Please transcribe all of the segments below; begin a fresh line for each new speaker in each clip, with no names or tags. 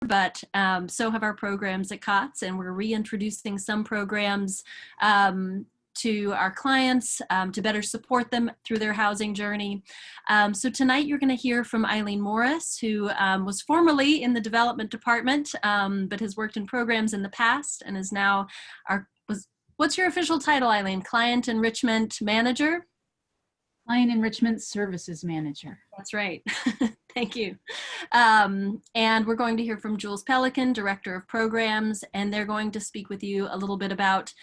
but so have our programs at COTS, and we're reintroducing some programs to our clients to better support them through their housing journey. So tonight you're going to hear from Eileen Morris, who was formerly in the development department, but has worked in programs in the past and is now what's your official title, Eileen? Client Enrichment Manager?
Client Enrichment Services Manager.
That's right. Thank you. And we're going to hear from Jules Pelican, Director of Programs, and they're going to speak with you a little bit about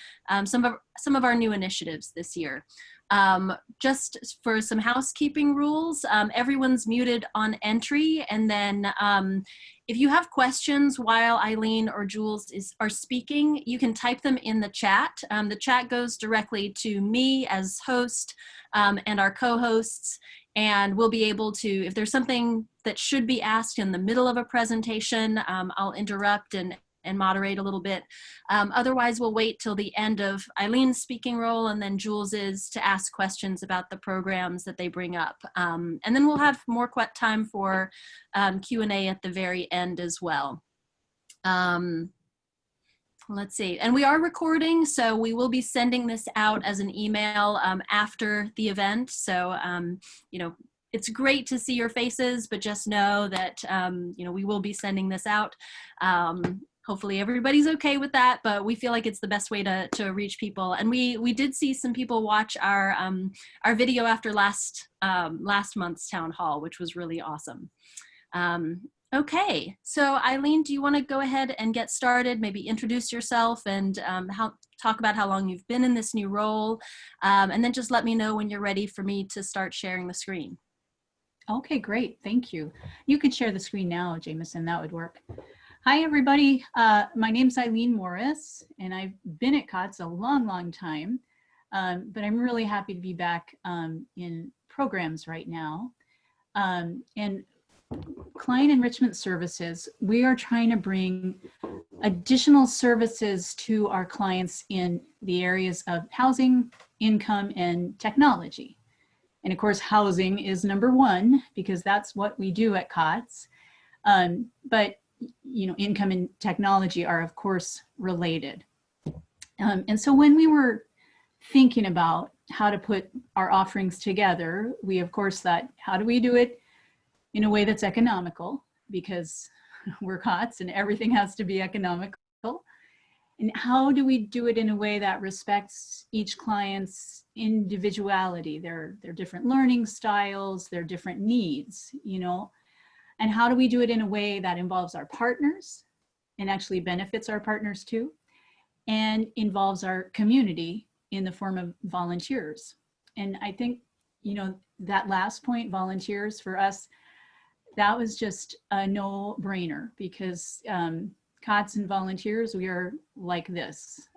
some of our new initiatives this year. Just for some housekeeping rules, everyone's muted on entry, and then if you have questions while Eileen or Jules are speaking, you can type them in the chat. The chat goes directly to me as host and our co-hosts, and we'll be able to, if there's something that should be asked in the middle of a presentation, I'll interrupt and moderate a little bit. Otherwise, we'll wait till the end of Eileen's speaking role and then Jules's to ask questions about the programs that they bring up. And then we'll have more time for Q&A at the very end as well. Let's see, and we are recording, so we will be sending this out as an email after the event. So, you know, it's great to see your faces, but just know that, you know, we will be sending this out. Hopefully everybody's okay with that, but we feel like it's the best way to reach people. And we did see some people watch our video after last month's town hall, which was really awesome. Okay, so Eileen, do you want to go ahead and get started? Maybe introduce yourself and talk about how long you've been in this new role, and then just let me know when you're ready for me to start sharing the screen.
Okay, great, thank you. You could share the screen now, Jamieson, that would work. Hi, everybody. My name's Eileen Morris, and I've been at COTS a long time, but I'm really happy to be back in programs right now. And Client Enrichment Services, we are trying to bring additional services to our clients in the areas of housing, income, and technology. And of course, housing is number one because that's what we do at COTS. But you know, income and technology are of course related. And so when we were thinking about how to put our offerings together, we of course thought, how do we do it in a way that's economical, because we're COTS and everything has to be economical. And how do we do it in a way that respects each client's individuality, their different learning styles, their different needs, you know? And how do we do it in a way that involves our partners and actually benefits our partners too, and involves our community in the form of volunteers? And I think, you know, that last point, volunteers, for us, that was just a no-brainer because COTS and volunteers, we are like this.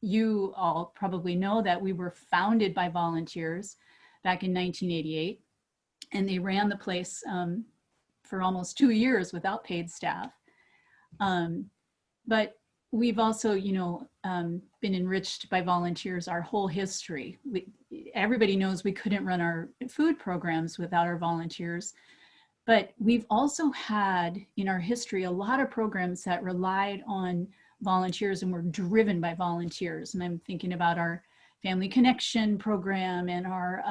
You all probably know that we were founded by volunteers back in 1988, and they ran the place for almost 2 years without paid staff. But we've also, you know, been enriched by volunteers our whole history. Everybody knows we couldn't run our food programs without our volunteers. But we've also had in our history a lot of programs that relied on volunteers and were driven by volunteers. And I'm thinking about our Family Connection program and our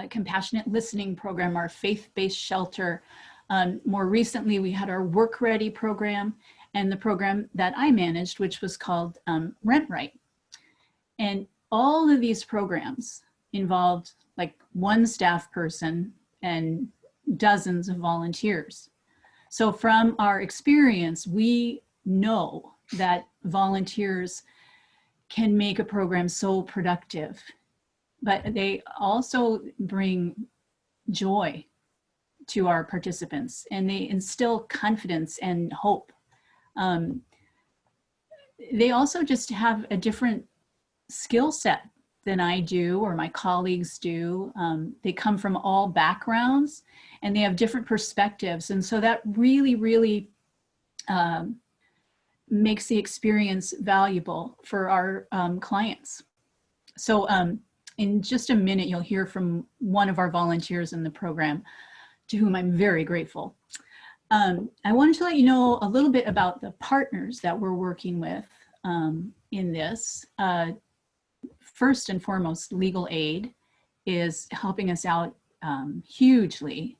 Compassionate Listening program, our faith-based shelter. More recently, we had our Work Ready program and the program that I managed, which was called Rent Right. And all of these programs involved like one staff person and dozens of volunteers. So from our experience, we know that volunteers can make a program so productive, but they also bring joy to our participants and they instill confidence and hope. They also just have a different skill set than I do or my colleagues do. They come from all backgrounds and they have different perspectives. And so that really makes the experience valuable for our clients. So in just a minute, you'll hear from one of our volunteers in the program, to whom I'm very grateful. I wanted to let you know a little bit about the partners that we're working with in this. First and foremost, legal aid is helping us out hugely.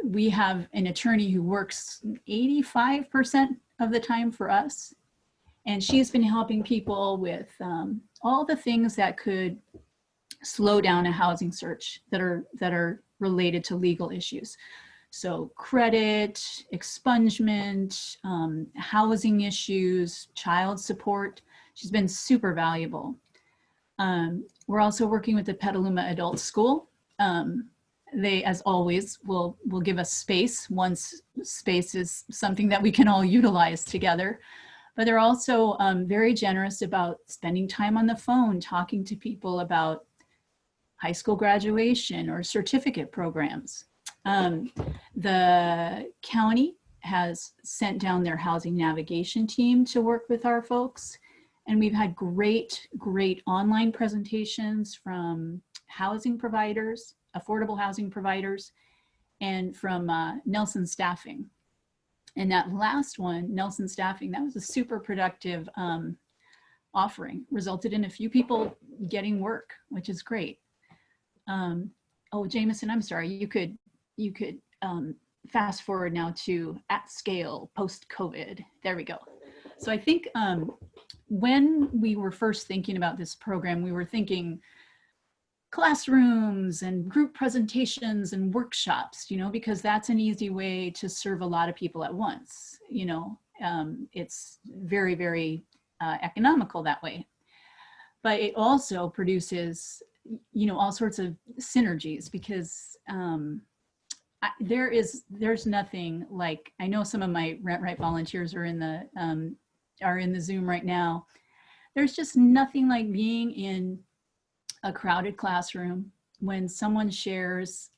We have an attorney who works 85% of the time for us, and she's been helping people with all the things that could slow down a housing search that are related to legal issues. So credit, expungement, housing issues, child support. She's been super valuable. We're also working with the Petaluma Adult School. They, as always, will give us space once space is something that we can all utilize together. But they're also very generous about spending time on the phone, talking to people about high school graduation or certificate programs. The county has sent down their housing navigation team to work with our folks. And we've had great online presentations from housing providers, affordable housing providers, and from Nelson Staffing. And that last one, Nelson Staffing, that was a super productive offering, resulted in a few people getting work, which is great. Oh, Jamieson, I'm sorry, you could fast forward now to at scale post-COVID. There we go. So I think when we were first thinking about this program, we were thinking classrooms and group presentations and workshops, you know, because that's an easy way to serve a lot of people at once. You know, it's very economical that way. But it also produces, you know, all sorts of synergies, because there's nothing like, I know some of my Rent Right volunteers are in the Zoom right now. There's just nothing like being in a crowded classroom when someone shares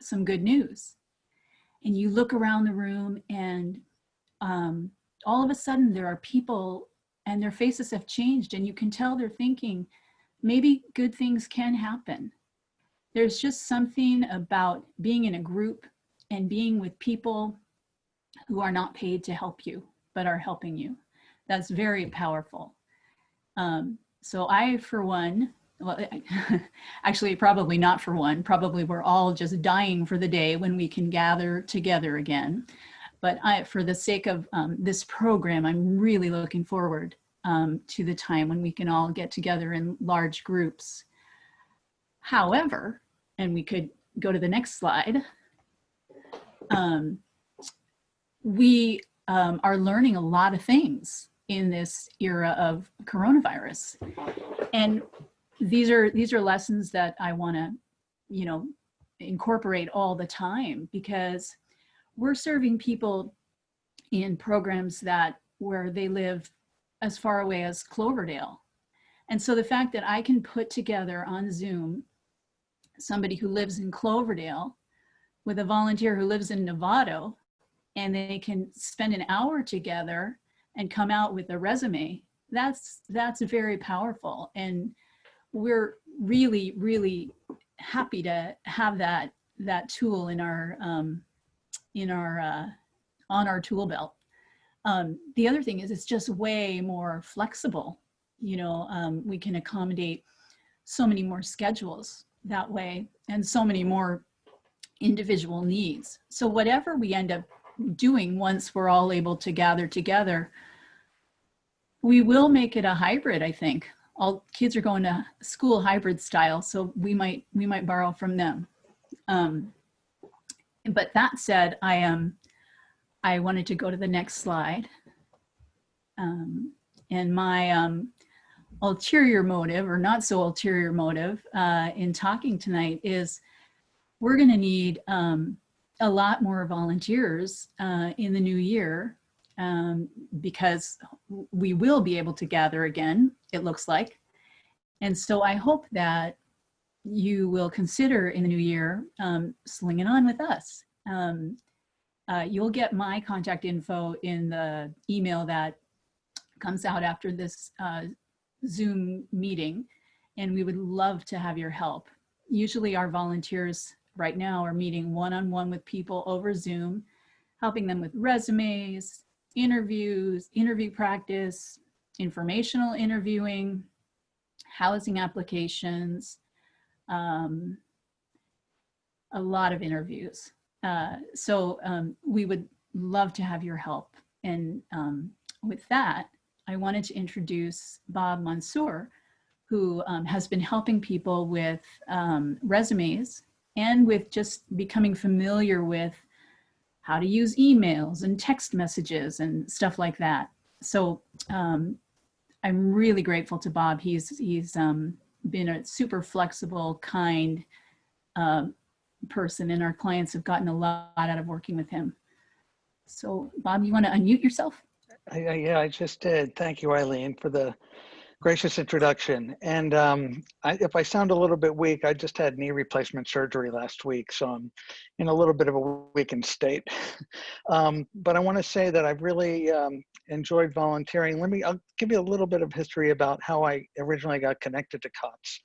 some good news, and you look around the room and all of a sudden there are people and their faces have changed, and you can tell they're thinking maybe good things can happen. There's just something about being in a group and being with people who are not paid to help you, but are helping you. That's very powerful. So I, for one, well, actually probably not for one, probably we're all just dying for the day when we can gather together again. But for the sake of this program, I'm really looking forward to the time when we can all get together in large groups. However, and we could go to the next slide, we are learning a lot of things in this era of coronavirus. And these are lessons that I want to, you know, incorporate all the time, because we're serving people in programs where they live as far away as Cloverdale. And so the fact that I can put together on Zoom somebody who lives in Cloverdale with a volunteer who lives in Novato, and they can spend an hour together and come out with a resume, that's very powerful. And we're really happy to have that tool in our on our tool belt. The other thing is, it's just way more flexible. You know, we can accommodate so many more schedules that way, and so many more individual needs. So whatever we end up doing once we're all able to gather together, we will make it a hybrid, I think. All kids are going to school hybrid style, so we might borrow from them. But that said, I wanted to go to the next slide. And my ulterior motive, or not so ulterior motive, in talking tonight is we're going to need a lot more volunteers in the new year, because we will be able to gather again, it looks like. And so I hope that you will consider in the new year slinging on with us. You'll get my contact info in the email that comes out after this Zoom meeting, and we would love to have your help. Usually our volunteers right now are meeting one-on-one with people over Zoom, helping them with resumes, interviews, interview practice, informational interviewing, housing applications, a lot of interviews. So we would love to have your help. And with that, I wanted to introduce Bob Monsour, who has been helping people with resumes and with just becoming familiar with how to use emails and text messages and stuff like that. So I'm really grateful to Bob. He's been a super flexible, kind person, and our clients have gotten a lot out of working with him. So Bob, you want to unmute yourself?
Yeah, I just did. Thank you, Eileen, for the gracious introduction. And if I sound a little bit weak, I just had knee replacement surgery last week, so I'm in a little bit of a weakened state. But I want to say that I've really enjoyed volunteering. I'll give you a little bit of history about how I originally got connected to COTS.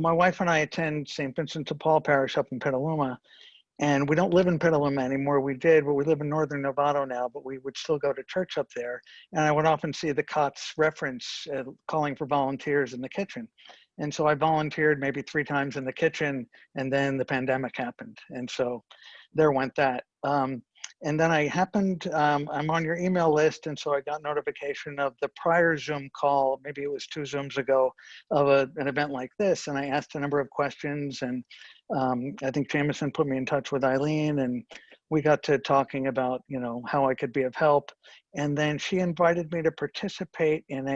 My wife and I attend St. Vincent de Paul Parish up in Petaluma. And we don't live in Petaluma anymore. We did, but we live in northern Novato now, but we would still go to church up there. And I would often see the COTS reference calling for volunteers in the kitchen. And so I volunteered maybe 3 times in the kitchen, and then the pandemic happened. And so there went that. And then I happened, I'm on your email list, and so I got notification of the prior Zoom call, maybe it was 2 Zooms ago, of an event like this. And I asked a number of questions, and I think Jamieson put me in touch with Eileen, and we got to talking about, you know, how I could be of help. And then she invited me to participate in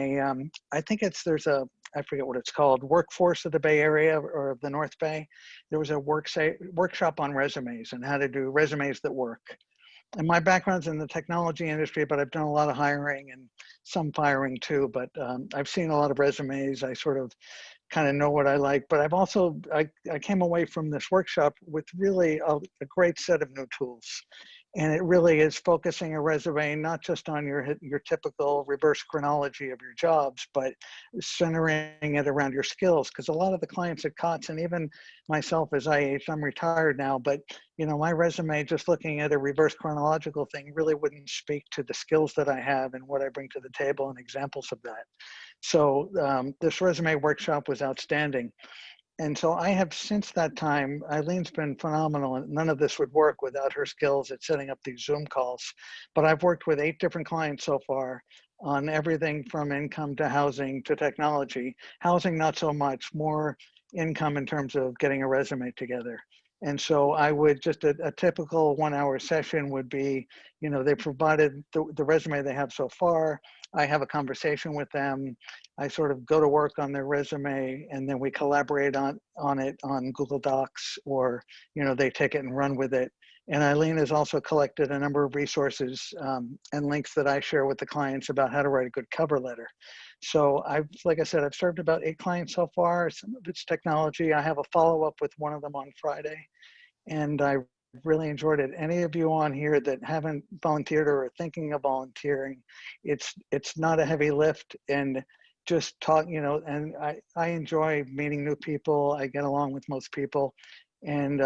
I think I forget what it's called, Workforce of the Bay Area or of the North Bay. There was a workshop on resumes and how to do resumes that work. And my background's in the technology industry, but I've done a lot of hiring and some firing too. But I've seen a lot of resumes. I sort of kind of know what I like. But I've also, I came away from this workshop with really a great set of new tools. And it really is focusing a resume not just on your typical reverse chronology of your jobs, but centering it around your skills. Because a lot of the clients at COTS, and even myself as I age, I'm retired now, but you know, my resume, just looking at a reverse chronological thing, really wouldn't speak to the skills that I have and what I bring to the table and examples of that. So this resume workshop was outstanding. And so I have, since that time, Eileen's been phenomenal, and none of this would work without her skills at setting up these Zoom calls. But I've worked with 8 different clients so far on everything from income to housing to technology. Housing, not so much, more income in terms of getting a resume together. And so I would just, a typical 1-hour session would be, you know, they provided the resume they have so far. I have a conversation with them. I sort of go to work on their resume, and then we collaborate on it on Google Docs, or, you know, they take it and run with it. And Eileen has also collected a number of resources and links that I share with the clients about how to write a good cover letter. So like I said, I've served about 8 clients so far. Some of it's technology. I have a follow-up with one of them on Friday, and I really enjoyed it. Any of you on here that haven't volunteered or are thinking of volunteering, it's not a heavy lift, and just talk, you know, and I enjoy meeting new people. I get along with most people, and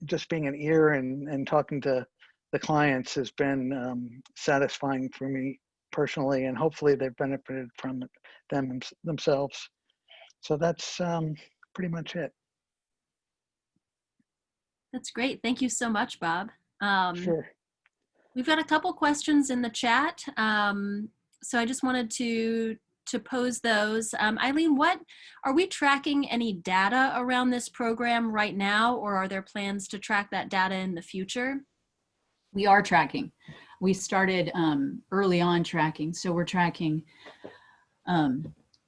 just being an ear and talking to the clients has been satisfying for me personally, and hopefully they've benefited from it themselves. So that's pretty much it.
That's great. Thank you so much, Bob.
Sure.
We've got a couple questions in the chat. So I just wanted to pose those. Eileen, are we tracking any data around this program right now, or are there plans to track that data in the future?
We are tracking. We started early on tracking. So we're tracking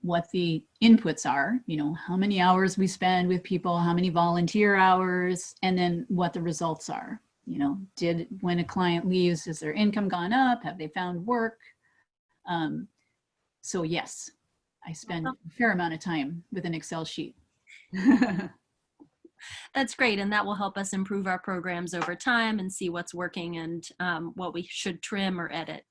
what the inputs are, you know, how many hours we spend with people, how many volunteer hours, and then what the results are. You know, when a client leaves, has their income gone up? Have they found work? So yes, I spend a fair amount of time with an Excel sheet.
That's great, and that will help us improve our programs over time and see what's working and what we should trim or edit.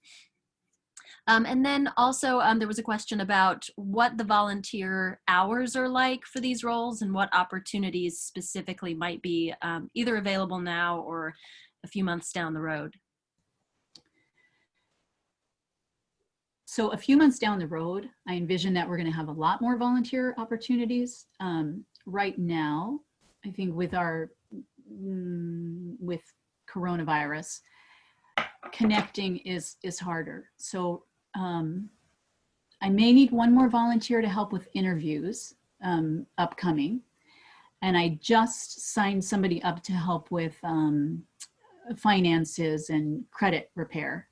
And then also there was a question about what the volunteer hours are like for these roles and what opportunities specifically might be either available now or a few months down the road.
So a few months down the road, I envision that we're going to have a lot more volunteer opportunities. Right now, I think with with coronavirus, connecting is harder. So I may need one more volunteer to help with interviews upcoming. And I just signed somebody up to help with finances and credit repair.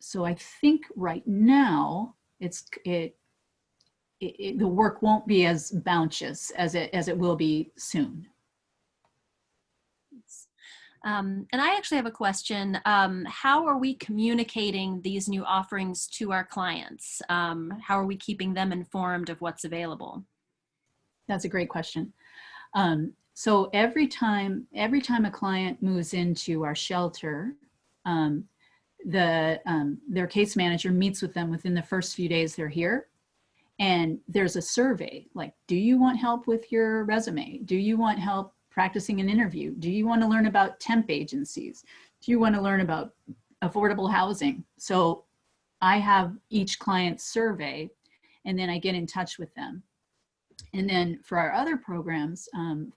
So I think right now the work won't be as bounteous as it will be soon.
And I actually have a question. How are we communicating these new offerings to our clients? How are we keeping them informed of what's available?
That's a great question. So every time a client moves into our shelter, their case manager meets with them within the first few days they're here. And there's a survey like, do you want help with your resume? Do you want help practicing an interview? Do you want to learn about temp agencies? Do you want to learn about affordable housing? So I have each client's survey and then I get in touch with them. And then for our other programs,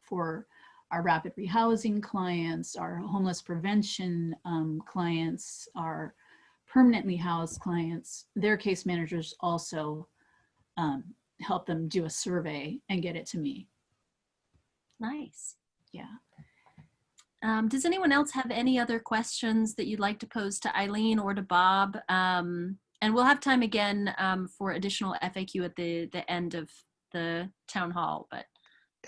for our rapid rehousing clients, our homeless prevention clients, our permanently housed clients, their case managers also help them do a survey and get it to me.
Nice.
Yeah.
Does anyone else have any other questions that you'd like to pose to Eileen or to Bob? And we'll have time again for additional FAQ at the end of the town hall, but.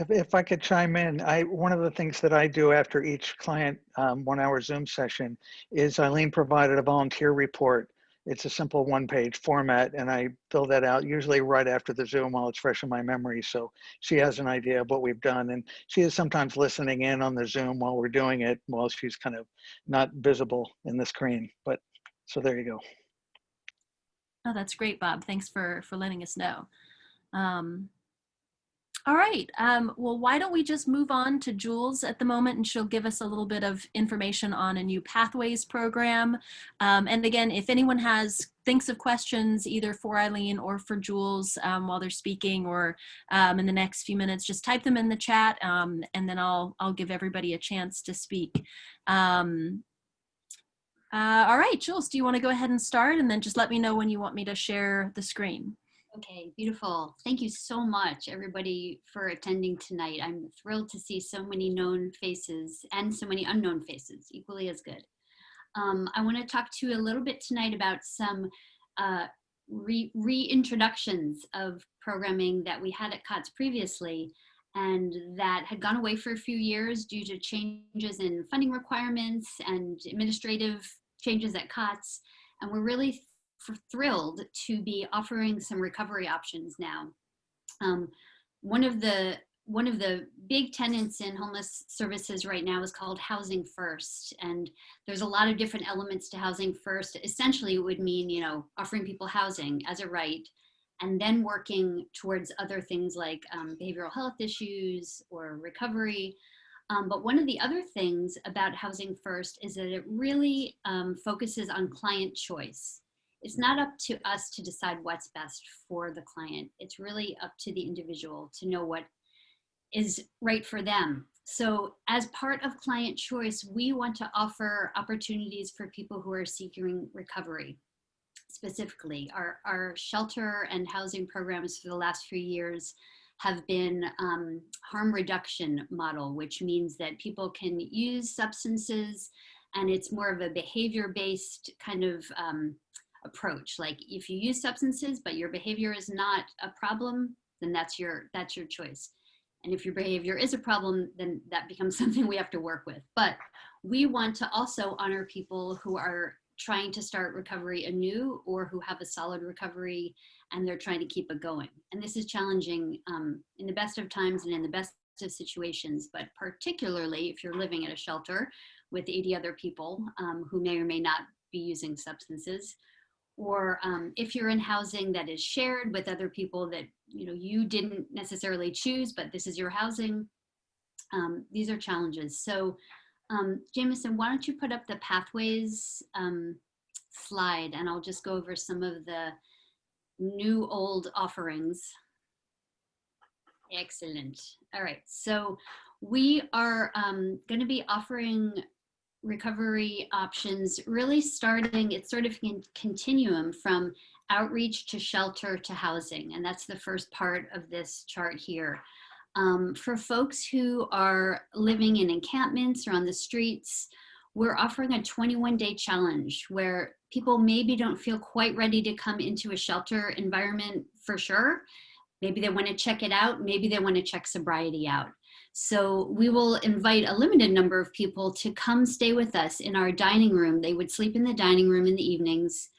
If I could chime in, one of the things that I do after each client 1 hour Zoom session is Eileen provided a volunteer report. It's a simple 1-page format, and I fill that out usually right after the Zoom while it's fresh in my memory. So she has an idea of what we've done, and she is sometimes listening in on the Zoom while we're doing it, while she's kind of not visible in the screen. But so there you go.
Oh, that's great, Bob. Thanks for letting us know. All right. Well, why don't we just move on to Jules at the moment, and she'll give us a little bit of information on a new Pathways program. And again, if anyone thinks of questions either for Eileen or for Jules while they're speaking or in the next few minutes, just type them in the chat and then I'll give everybody a chance to speak. All right, Jules, do you want to go ahead and start, and then just let me know when you want me to share the screen?
Okay, beautiful. Thank you so much, everybody, for attending tonight. I'm thrilled to see so many known faces and so many unknown faces, equally as good. I want to talk to you a little bit tonight about some reintroductions of programming that we had at COTS previously and that had gone away for a few years due to changes in funding requirements and administrative changes at COTS. And we're really thrilled to be offering some recovery options now. One of the big tenets in homeless services right now is called Housing First, and there's a lot of different elements to Housing First. Essentially, it would mean, you know, offering people housing as a right, and then working towards other things like behavioral health issues or recovery. But one of the other things about Housing First is that it really focuses on client choice. It's not up to us to decide what's best for the client. It's really up to the individual to know what is right for them. So as part of client choice, we want to offer opportunities for people who are seeking recovery. Specifically, our shelter and housing programs for the last few years have been harm reduction model, which means that people can use substances and it's more of a behavior-based kind of approach. Like if you use substances, but your behavior is not a problem, then that's your choice. And if your behavior is a problem, then that becomes something we have to work with. But we want to also honor people who are trying to start recovery anew or who have a solid recovery and they're trying to keep it going. And this is challenging in the best of times and in the best of situations, but particularly if you're living at a shelter with 80 other people who may or may not be using substances, or if you're in housing that is shared with other people that you didn't necessarily choose, but this is your housing. These are challenges. So Jamieson, why don't you put up the pathways slide, and I'll just go over some of the new old offerings. Excellent. All right, so we are going to be offering recovery options, really starting, it's sort of a continuum from outreach to shelter to housing. And that's the first part of this chart here. For folks who are living in encampments or on the streets, we're offering a 21-day challenge where people maybe don't feel quite ready to come into a shelter environment for sure. Maybe they want to check it out. Maybe they want to check sobriety out. So we will invite a limited number of people to come stay with us in our dining room. They would sleep in the dining room in the evenings,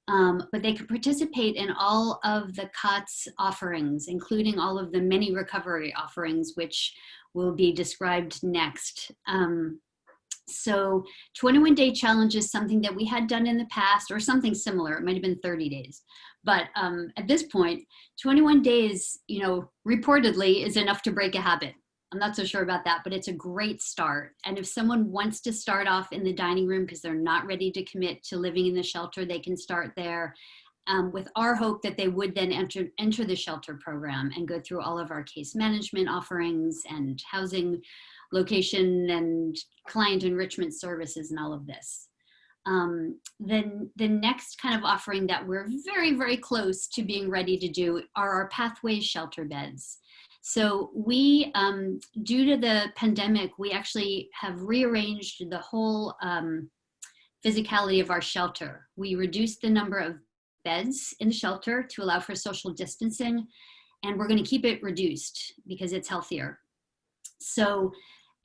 but they could participate in all of the COTS offerings, including all of the many recovery offerings, which will be described next. So 21-day challenge is something that we had done in the past, or something similar. It might have been 30 days. But at this point, 21 days, reportedly is enough to break a habit. I'm not so sure about that, but it's a great start. And if someone wants to start off in the dining room because they're not ready to commit to living in the shelter, they can start there, with our hope that they would then enter the shelter program and go through all of our case management offerings and housing location and client enrichment services and all of this. Then the next kind of offering that we're very, very close to being ready to do are our Pathways shelter beds. So we, due to the pandemic, we actually have rearranged the whole physicality of our shelter. We reduced the number of beds in the shelter to allow for social distancing, and we're going to keep it reduced because it's healthier. So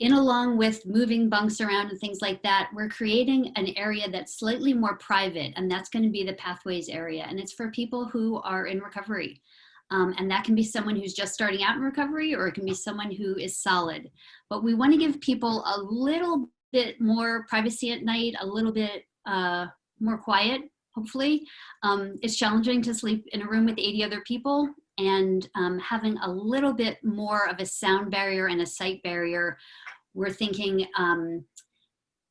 along with moving bunks around and things like that, we're creating an area that's slightly more private, and that's going to be the Pathways area. And it's for people who are in recovery. And that can be someone who's just starting out in recovery, or it can be someone who is solid. But we want to give people a little bit more privacy at night, a little bit more quiet, hopefully. It's challenging to sleep in a room with 80 other people, and having a little bit more of a sound barrier and a sight barrier, we're thinking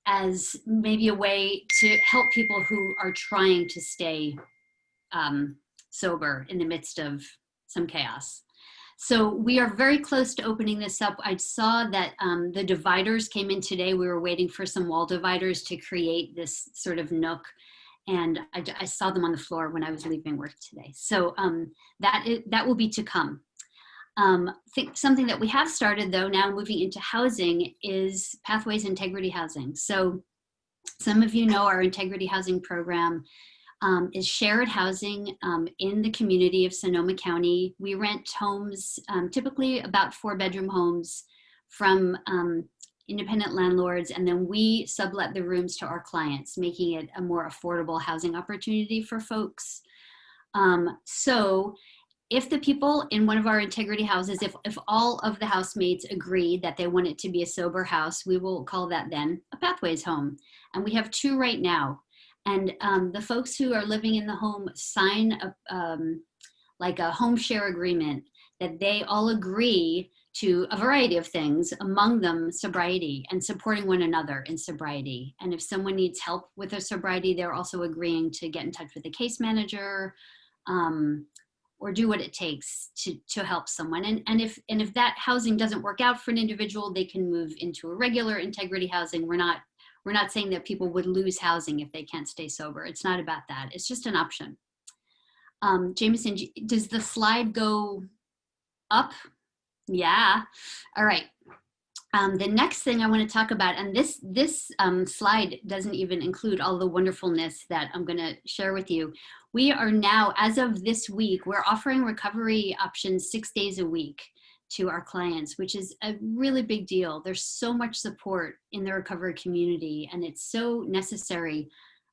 as maybe a way to help people who are trying to stay sober in the midst of some chaos. So we are very close to opening this up. I saw that the dividers came in today. We were waiting for some wall dividers to create this sort of nook. And I saw them on the floor when I was leaving work today. So that will be to come. Something that we have started, though, now moving into housing, is Pathways Integrity Housing. So some of you know our Integrity Housing program is shared housing in the community of Sonoma County. We rent homes, typically about 4-bedroom homes, from independent landlords, and then we sublet the rooms to our clients, making it a more affordable housing opportunity for folks. So if the people in one of our integrity houses, if all of the housemates agree that they want it to be a sober house, we will call that then a Pathways home. And we have 2 right now. And the folks who are living in the home sign like a home share agreement that they all agree to a variety of things, among them sobriety and supporting one another in sobriety. And if someone needs help with their sobriety, they're also agreeing to get in touch with a case manager or do what it takes to help someone. And if that housing doesn't work out for an individual, they can move into a regular integrity housing. We're not saying that people would lose housing if they can't stay sober. It's not about that. It's just an option. Jamieson, does the slide go up? Yeah. All right. The next thing I want to talk about, and this slide doesn't even include all the wonderfulness that I'm going to share with you. We are now, as of this week, we're offering recovery options 6 days a week to our clients, which is a really big deal. There's so much support in the recovery community, and it's so necessary.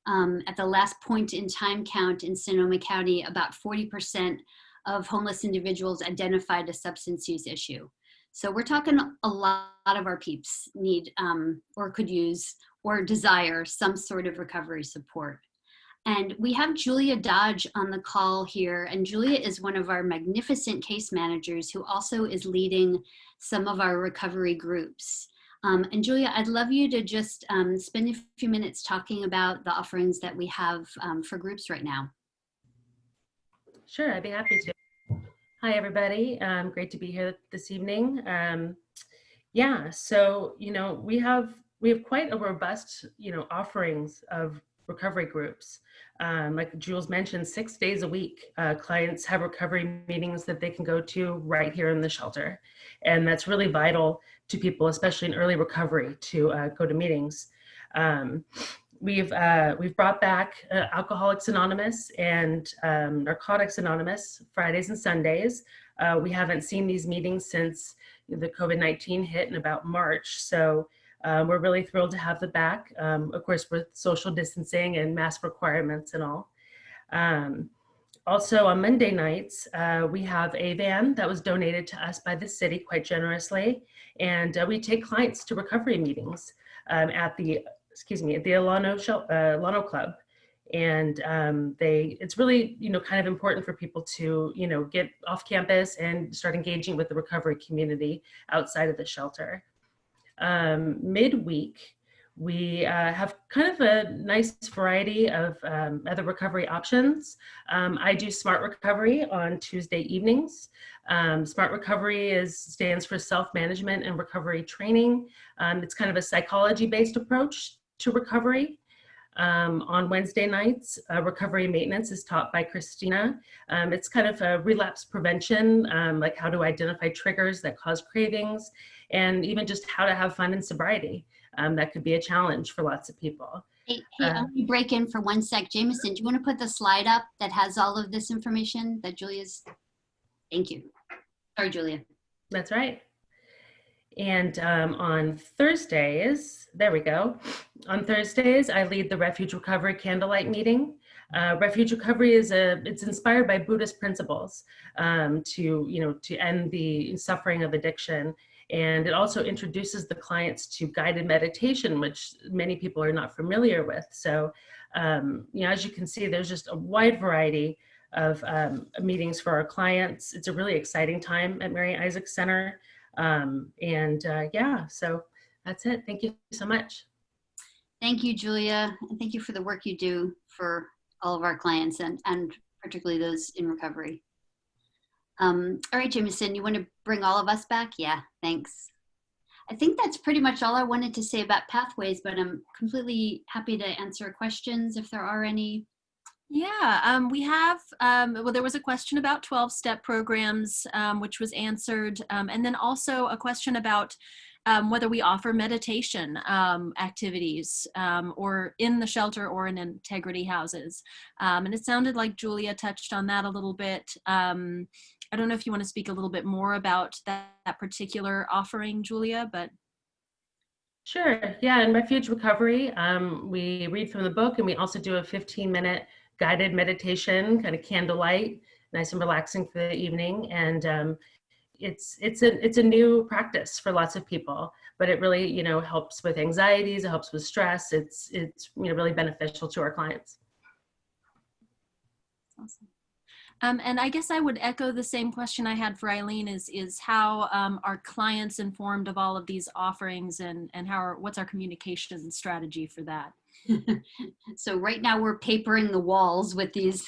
At the last point in time count in Sonoma County, about 40% of homeless individuals identified a substance use issue. So we're talking a lot of our peeps need or could use or desire some sort of recovery support. And we have Julia Dodge on the call here. And Julia is one of our magnificent case managers who also is leading some of our recovery groups. And Julia, I'd love you to just spend a few minutes talking about the offerings that we have for groups right now.
Sure, I'd be happy to. Hi, everybody. Great to be here this evening. Yeah, so, we have quite a robust, offerings of recovery groups. Like Jules mentioned, 6 days a week, clients have recovery meetings that they can go to right here in the shelter. And that's really vital to people, especially in early recovery, to go to meetings. We've brought back Alcoholics Anonymous and Narcotics Anonymous Fridays and Sundays. We haven't seen these meetings since the COVID-19 hit in about March. So we're really thrilled to have them back, of course, with social distancing and mask requirements and all. Also on Monday nights, we have a van that was donated to us by the city quite generously. And we take clients to recovery meetings at the Alano Club. And it's really, kind of important for people to, get off campus and start engaging with the recovery community outside of the shelter. Midweek, we have kind of a nice variety of other recovery options. I do Smart Recovery on Tuesday evenings. Smart Recovery stands for Self-Management and Recovery Training. It's kind of a psychology-based approach to recovery. On Wednesday nights, recovery maintenance is taught by Christina. It's kind of a relapse prevention, like how to identify triggers that cause cravings, and even just how to have fun in sobriety. That could be a challenge for lots of people.
Hey, I'm going to break in for 1 sec. Jamieson, do you want to put the slide up that has all of this information that Julia's? Thank you. Sorry, Julia.
That's right. And on Thursdays, there we go. On Thursdays, I lead the Refuge Recovery Candlelight Meeting. Refuge Recovery it's inspired by Buddhist principles to end the suffering of addiction. And it also introduces the clients to guided meditation, which many people are not familiar with. So, as you can see, there's just a wide variety of meetings for our clients. It's a really exciting time at Mary Isaac Center. Yeah, so that's it. Thank you so much.
Thank you, Julia. And thank you for the work you do for all of our clients and particularly those in recovery. All right, Jamieson, you want to bring all of us back? Yeah, thanks. I think that's pretty much all I wanted to say about pathways, but I'm completely happy to answer questions if there are any.
Yeah, we have, well, there was a question about 12-step programs, which was answered, and then also a question about whether we offer meditation activities or in the shelter or in integrity houses. And it sounded like Julia touched on that a little bit. I don't know if you want to speak a little bit more about that particular offering, Julia, but.
Sure, yeah, in Refuge Recovery, we read from the book and we also do a 15-minute guided meditation, kind of candlelight, nice and relaxing for the evening. And it's a new practice for lots of people, but it really, helps with anxieties, it helps with stress. It's really beneficial to our clients.
Awesome. And I guess I would echo the same question I had for Eileen is how are clients informed of all of these offerings and what's our communication strategy for that?
So right now we're papering the walls with these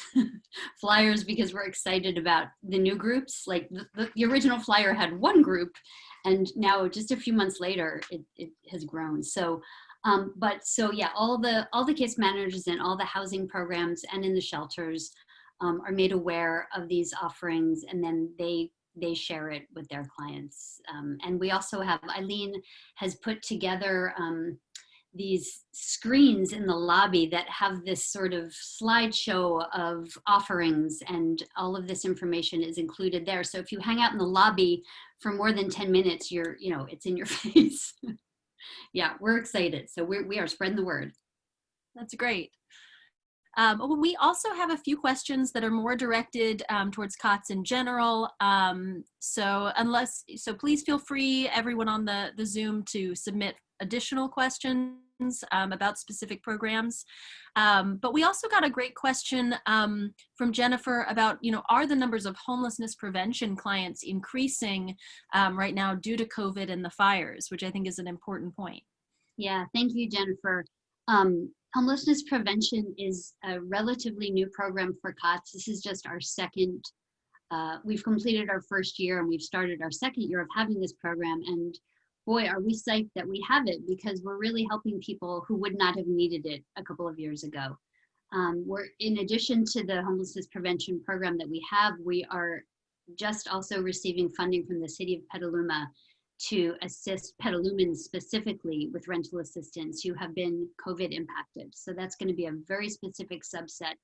flyers because we're excited about the new groups. Like the original flyer had one group and now just a few months later it has grown. So yeah, all the case managers and all the housing programs and in the shelters are made aware of these offerings, and then they share it with their clients. And we also have, Eileen has put together these screens in the lobby that have this sort of slideshow of offerings, and all of this information is included there. So if you hang out in the lobby for more than 10 minutes, it's in your face. Yeah, we're excited. So we are spreading the word.
That's great. Well, we also have a few questions that are more directed towards COTS in general. So please feel free, everyone on the Zoom, to submit additional questions about specific programs. But we also got a great question from Jennifer about, are the numbers of homelessness prevention clients increasing right now due to COVID and the fires, which I think is an important point.
Yeah, thank you, Jennifer. Homelessness prevention is a relatively new program for COTS. This is just our second, we've completed our first year and we've started our second year of having this program. And boy, are we psyched that we have it, because we're really helping people who would not have needed it a couple of years ago. We're, in addition to the homelessness prevention program that we have, we are just also receiving funding from the city of Petaluma to assist Petalumans specifically with rental assistance who have been COVID impacted. So that's going to be a very specific subset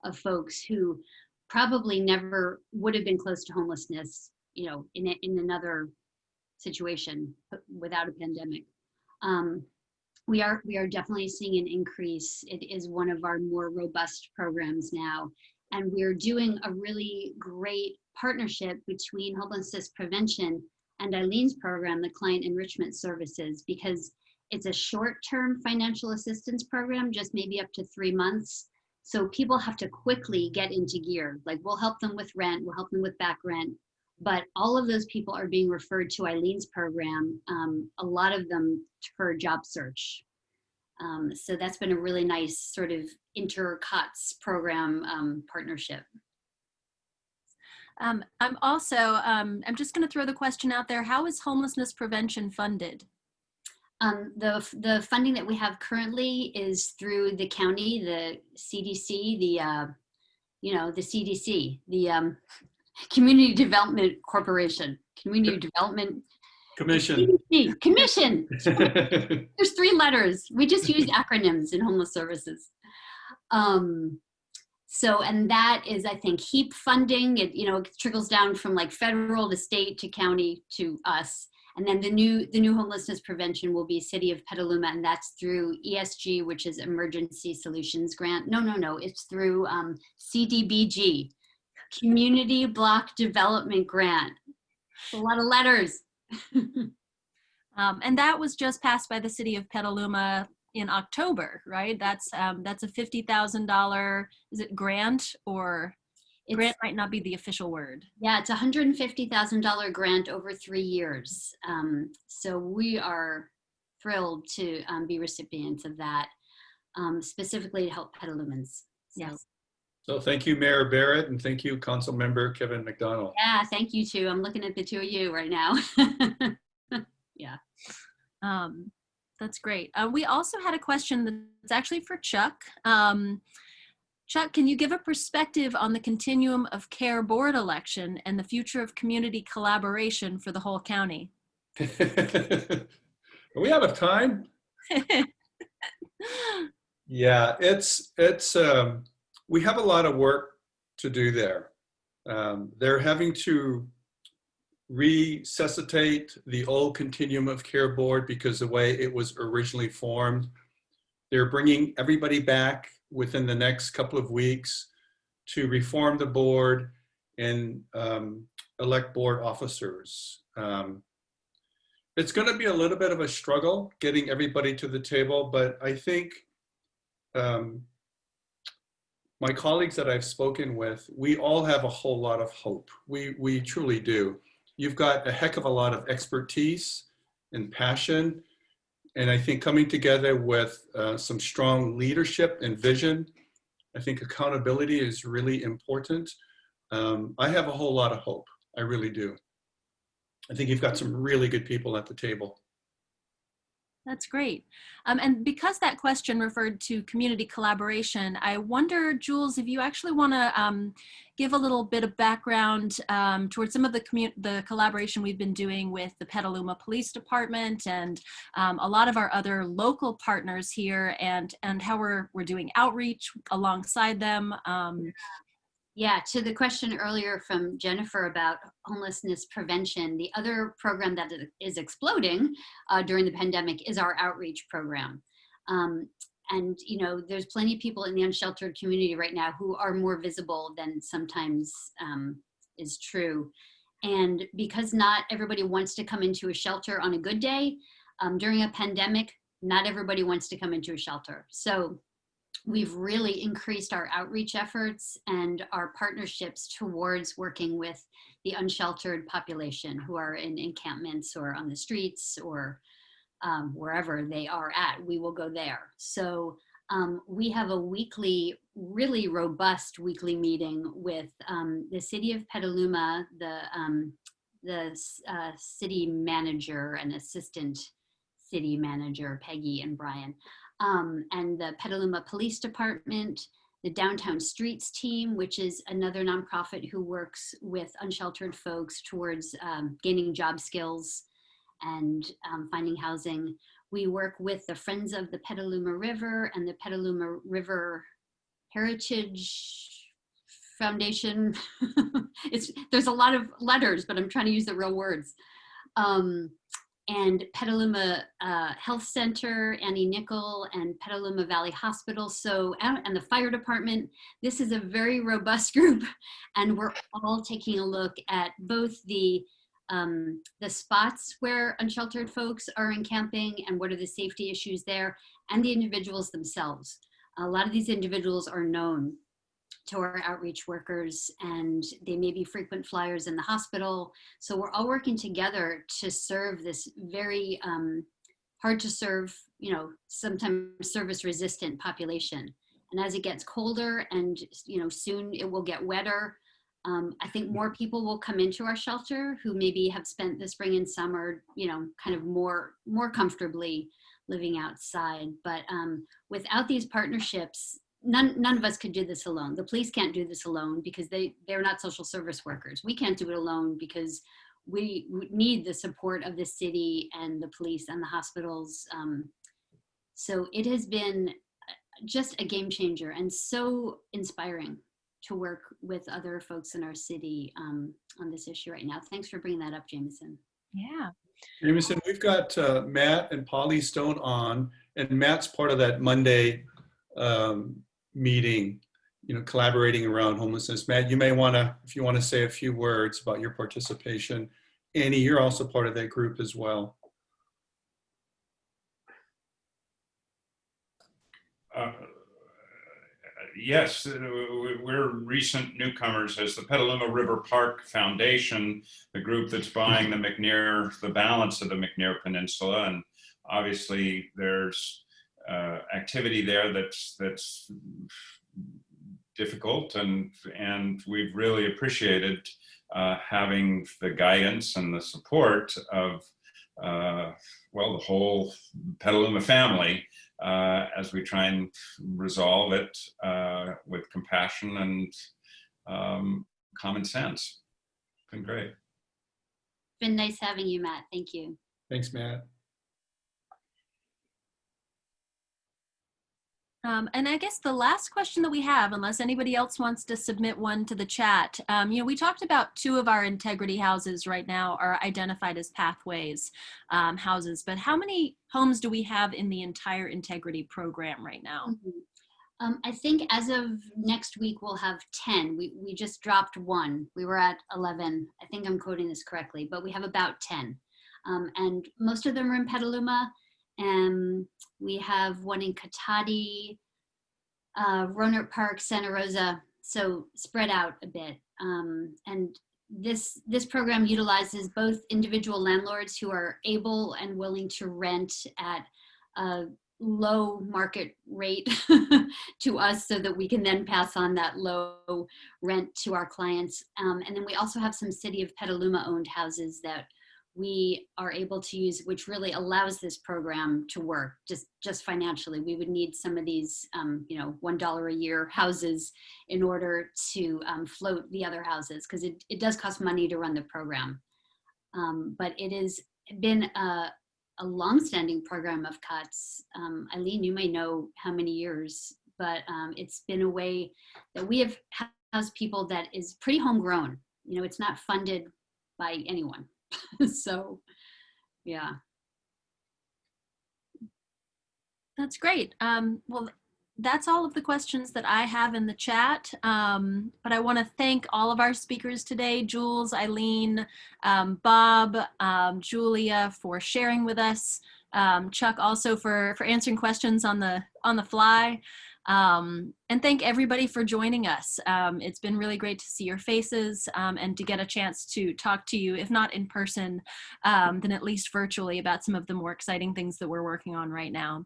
of folks who probably never would have been close to homelessness, in another situation without a pandemic. We are definitely seeing an increase. It is one of our more robust programs now. And we're doing a really great partnership between homelessness prevention and Eileen's program, the Client Enrichment Services, because it's a short-term financial assistance program, just maybe up to 3 months. So people have to quickly get into gear. Like, we'll help them with rent, we'll help them with back rent, but all of those people are being referred to Eileen's program, a lot of them for job search. So that's been a really nice sort of inter-COTS program partnership.
I'm also, I'm just going to throw the question out there. How is homelessness prevention funded?
The funding that we have currently is through the county, the CDC, the CDC, the Community Development Corporation, Community Development
Commission.
CDC, Commission. There's 3 letters. We just use acronyms in homeless services. So, and that is, I think, HEAP funding. It trickles down from like federal to state to county to us. And then the new homelessness prevention will be City of Petaluma, and that's through ESG, which is Emergency Solutions Grant. No, it's through CDBG, Community Block Development Grant. A lot of letters.
And that was just passed by the City of Petaluma in October, right? That's a $50,000, is it grant, or grant might not be the official word.
Yeah, it's a $150,000 grant over 3 years. So we are thrilled to be recipients of that, specifically to help Petalumans. So.
Yes.
So thank you, Mayor Barrett, and thank you, Council Member Kevin McDonald.
Yeah, thank you too. I'm looking at the 2 of you right now. Yeah.
That's great. We also had a question that's actually for Chuck. Chuck, can you give a perspective on the continuum of care board election and the future of community collaboration for the whole county?
Are we out of time? Yeah, it's we have a lot of work to do there. They're having to resuscitate the old continuum of care board because the way it was originally formed. They're bringing everybody back within the next couple of weeks to reform the board and elect board officers. It's going to be a little bit of a struggle getting everybody to the table, but I think my colleagues that I've spoken with, we all have a whole lot of hope. We truly do. You've got a heck of a lot of expertise and passion. And I think coming together with some strong leadership and vision, I think accountability is really important. I have a whole lot of hope. I really do. I think you've got some really good people at the table.
That's great. And because that question referred to community collaboration, I wonder, Jules, if you actually want to give a little bit of background towards some of the collaboration we've been doing with the Petaluma Police Department and a lot of our other local partners here, and how we're doing outreach alongside them.
Yeah, to the question earlier from Jennifer about homelessness prevention, the other program that is exploding during the pandemic is our outreach program. And there's plenty of people in the unsheltered community right now who are more visible than sometimes is true. And because not everybody wants to come into a shelter on a good day, During a pandemic, not everybody wants to come into a shelter. So we've really increased our outreach efforts and our partnerships towards working with the unsheltered population who are in encampments or on the streets or wherever they are at. We will go there. So we have a weekly, really robust weekly meeting with the city of Petaluma, the city manager and assistant city manager, Peggy and Brian, and the Petaluma Police Department, the Downtown Streets team, which is another nonprofit who works with unsheltered folks towards gaining job skills and finding housing. We work with the Friends of the Petaluma River and the Petaluma River Heritage Foundation. There's a lot of letters, but I'm trying to use the real words. And Petaluma Health Center, Annie Nickel, and Petaluma Valley Hospital. So, and the fire department. This is a very robust group, and we're all taking a look at both the spots where unsheltered folks are encamping and what are the safety issues there, and the individuals themselves. A lot of these individuals are known to our outreach workers, and they may be frequent flyers in the hospital. So we're all working together to serve this very hard to serve, you know, sometimes service resistant population. And as it gets colder and, you know, soon it will get wetter, I think more people will come into our shelter who maybe have spent the spring and summer, you know, kind of more comfortably living outside. But without these partnerships, none of us could do this alone. The police can't do this alone because they're not social service workers. We can't do it alone because we need the support of the city and the police and the hospitals. So it has been just a game changer and so inspiring to work with other folks in our city on this issue right now. Thanks for bringing that up, Jamieson.
Yeah.
Jamieson, we've got Matt and Polly Stone on, and Matt's part of that Monday meeting, you know, collaborating around homelessness. Matt, you may want to, if you want to say a few words about your participation. Annie, you're also part of that group as well.
Yes, we're recent newcomers as the Petaluma River Park Foundation, the group that's buying the balance of the McNair Peninsula. And obviously there's activity there that's difficult, and we've really appreciated having the guidance and the support of well, the whole Petaluma family as we try and resolve it with compassion and common sense. It's been great.
It's been nice having you, Matt. Thank you.
Thanks, Matt.
And I guess the last question that we have, unless anybody else wants to submit one to the chat, you know, we talked about 2 of our integrity houses right now are identified as pathways houses, but how many homes do we have in the entire integrity program right now?
Mm-hmm. I think as of next week, we'll have 10. We just dropped 1. We were at 11. I think I'm quoting this correctly, but we have about 10. And most of them are in Petaluma. And we have one in Cotati, Rohnert Park, Santa Rosa, so spread out a bit. And this program utilizes both individual landlords who are able and willing to rent at a low market rate to us so that we can then pass on that low rent to our clients. And then we also have some City of Petaluma owned houses that we are able to use, which really allows this program to work just financially. We would need some of these, you know, $1 a year houses in order to float the other houses, because it does cost money to run the program. But it has been a long-standing program of COTS. Eileen, you may know how many years, but it's been a way that we have housed people that is pretty homegrown. You know, it's not funded by anyone. So, yeah.
That's great. Well, that's all of the questions that I have in the chat. But I want to thank all of our speakers today, Jules, Eileen, Bob, Julia, for sharing with us Chuck also for answering questions on the fly. And thank everybody for joining us. It's been really great to see your faces and to get a chance to talk to you, if not in person, then at least virtually about some of the more exciting things that we're working on right now.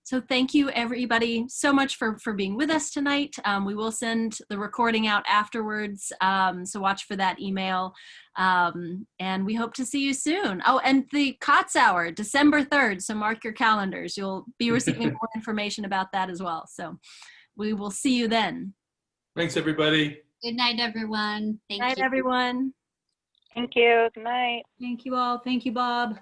So thank you everybody so much for being with us tonight. We will send the recording out afterwards, so watch for that email. And we hope to see you soon. Oh, and the COTS hour, December 3rd, so mark your calendars. You'll be receiving more information about that as well. So we will see you then.
Thanks, everybody.
Good night, everyone. Thank
Good night,
you.
everyone.
Thank you. Good night.
Thank you all. Thank you, Bob.